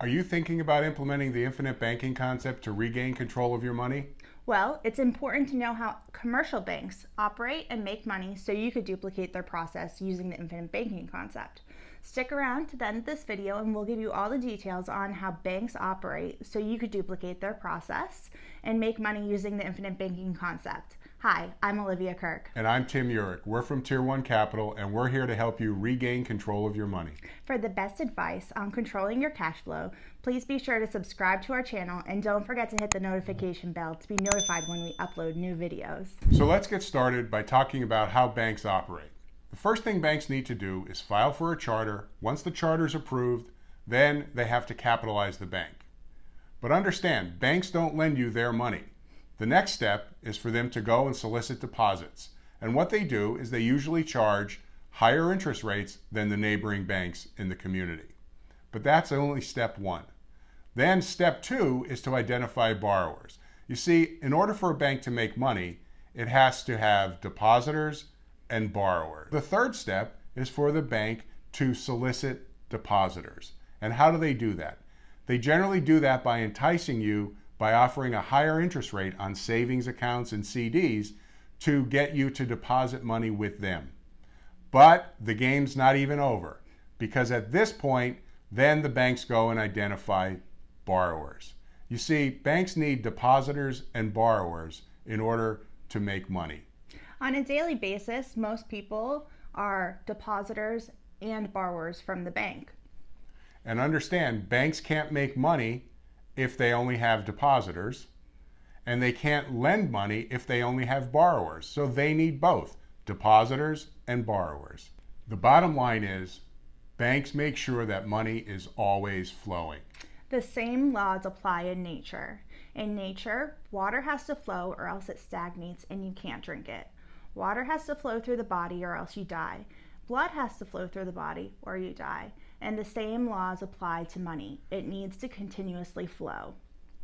Are you thinking about implementing the infinite banking concept to regain control of your money? Well, it's important to know how commercial banks operate and make money so you could duplicate their process using the infinite banking concept. Stick around to the end of this video and we'll give you all the details on how banks operate so you could duplicate their process and make money using the infinite banking concept. Hi, I'm Olivia Kirk. And I'm Tim Yurek. We're from Tier 1 Capital, and we're here to help you regain control of your money. For the best advice on controlling your cash flow, please be sure to subscribe to our channel and don't forget to hit the notification bell to be notified when we upload new videos. So let's get started by talking about how banks operate. The first thing banks need to do is file for a charter. Once the charter is approved, then they have to capitalize the bank. But understand, banks don't lend you their money. The next step is for them to go and solicit deposits. And what they do is they usually charge higher interest rates than the neighboring banks in the community. But that's only step one. Then step two is to identify borrowers. You see, in order for a bank to make money, it has to have depositors and borrowers. The third step is for the bank to solicit depositors. And how do they do that? They generally do that by enticing you by offering a higher interest rate on savings accounts and CDs to get you to deposit money with them. But the game's not even over, because at this point, then the banks go and identify borrowers. You see, banks need depositors and borrowers in order to make money. On a daily basis, most people are depositors and borrowers from the bank. And understand, banks can't make money if they only have depositors, and they can't lend money if they only have borrowers. So they need both depositors and borrowers. The bottom line is banks make sure that money is always flowing. The same laws apply in nature. In nature, water has to flow or else it stagnates and you can't drink it. Water has to flow through the body or else you die. Blood has to flow through the body or you die. And the same laws apply to money. It needs to continuously flow.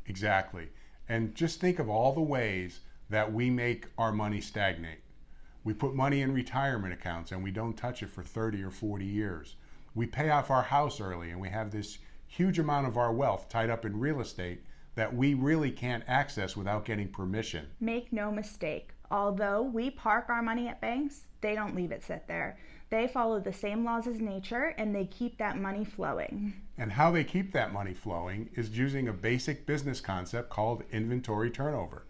Exactly. And just think of all the ways that we make our money stagnate. We put money in retirement accounts and we don't touch it for 30 or 40 years. We pay off our house early and we have this huge amount of our wealth tied up in real estate that we really can't access without getting permission. Make no mistake, although we park our money at banks, they don't leave it sit there. They follow the same laws as nature and they keep that money flowing. And how they keep that money flowing is using a basic business concept called inventory turnover.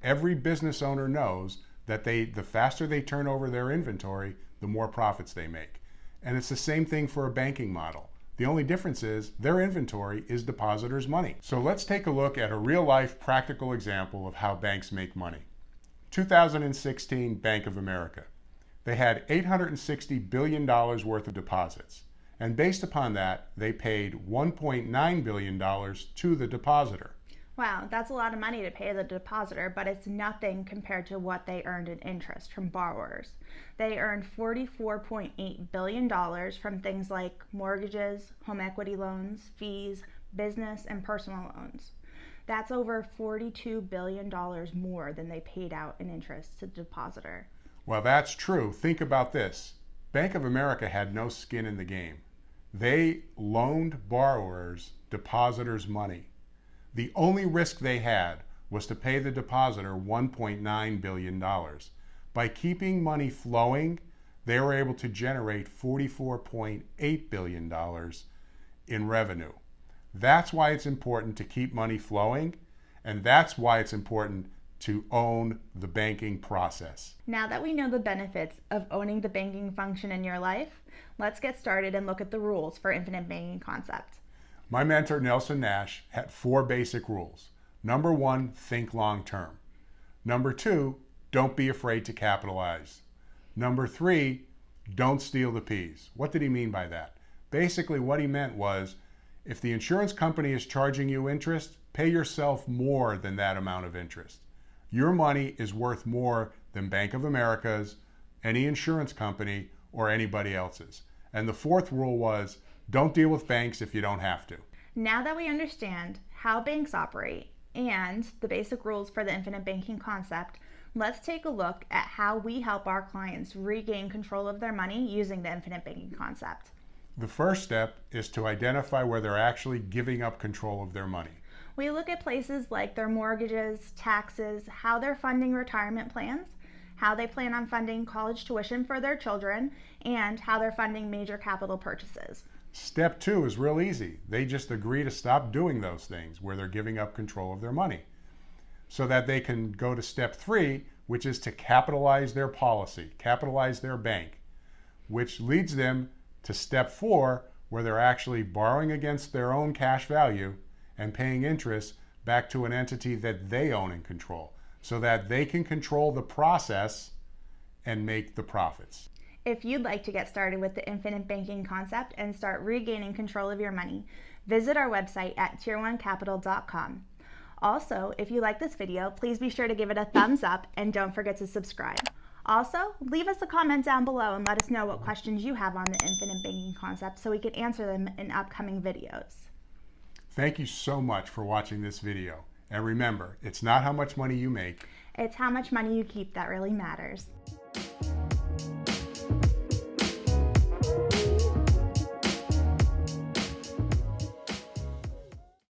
Every business owner knows that the faster they turn over their inventory, the more profits they make. And it's the same thing for a banking model. The only difference is their inventory is depositors' money. So let's take a look at a real-life practical example of how banks make money. 2016 Bank of America. They had $860 billion worth of deposits. And based upon that, they paid $1.9 billion to the depositor. Wow, that's a lot of money to pay the depositor, but it's nothing compared to what they earned in interest from borrowers. They earned $44.8 billion from things like mortgages, home equity loans, fees, business, and personal loans. That's over $42 billion more than they paid out in interest to the depositor. Well, that's true. Think about this. Bank of America had no skin in the game. They loaned borrowers depositors' money. The only risk they had was to pay the depositor $1.9 billion. By keeping money flowing, they were able to generate $44.8 billion in revenue. That's why it's important to keep money flowing, and that's why it's important to own the banking process. Now that we know the benefits of owning the banking function in your life, let's get started and look at the rules for infinite banking concept. My mentor, Nelson Nash, had 4 basic rules. Number 1, think long term. Number 2, don't be afraid to capitalize. Number 3, don't steal the peas. What did he mean by that? Basically, what he meant was, if the insurance company is charging you interest, pay yourself more than that amount of interest. Your money is worth more than Bank of America's, any insurance company, or anybody else's. And the 4th rule was, don't deal with banks if you don't have to. Now that we understand how banks operate and the basic rules for the infinite banking concept, let's take a look at how we help our clients regain control of their money using the infinite banking concept. The first step is to identify where they're actually giving up control of their money. We look at places like their mortgages, taxes, how they're funding retirement plans, how they plan on funding college tuition for their children, and how they're funding major capital purchases. Step 2 is real easy. They just agree to stop doing those things where they're giving up control of their money, so that they can go to step 3, which is to capitalize their policy, capitalize their bank, which leads them to step 4, where they're actually borrowing against their own cash value and paying interest back to an entity that they own and control, so that they can control the process and make the profits. If you'd like to get started with the infinite banking concept and start regaining control of your money, visit our website at tier1capital.com. Also, if you like this video, please be sure to give it a thumbs up and don't forget to subscribe. Also, leave us a comment down below and let us know what questions you have on the infinite banking concept so we can answer them in upcoming videos. Thank you so much for watching this video. And remember, it's not how much money you make, It's how much money you keep that really matters.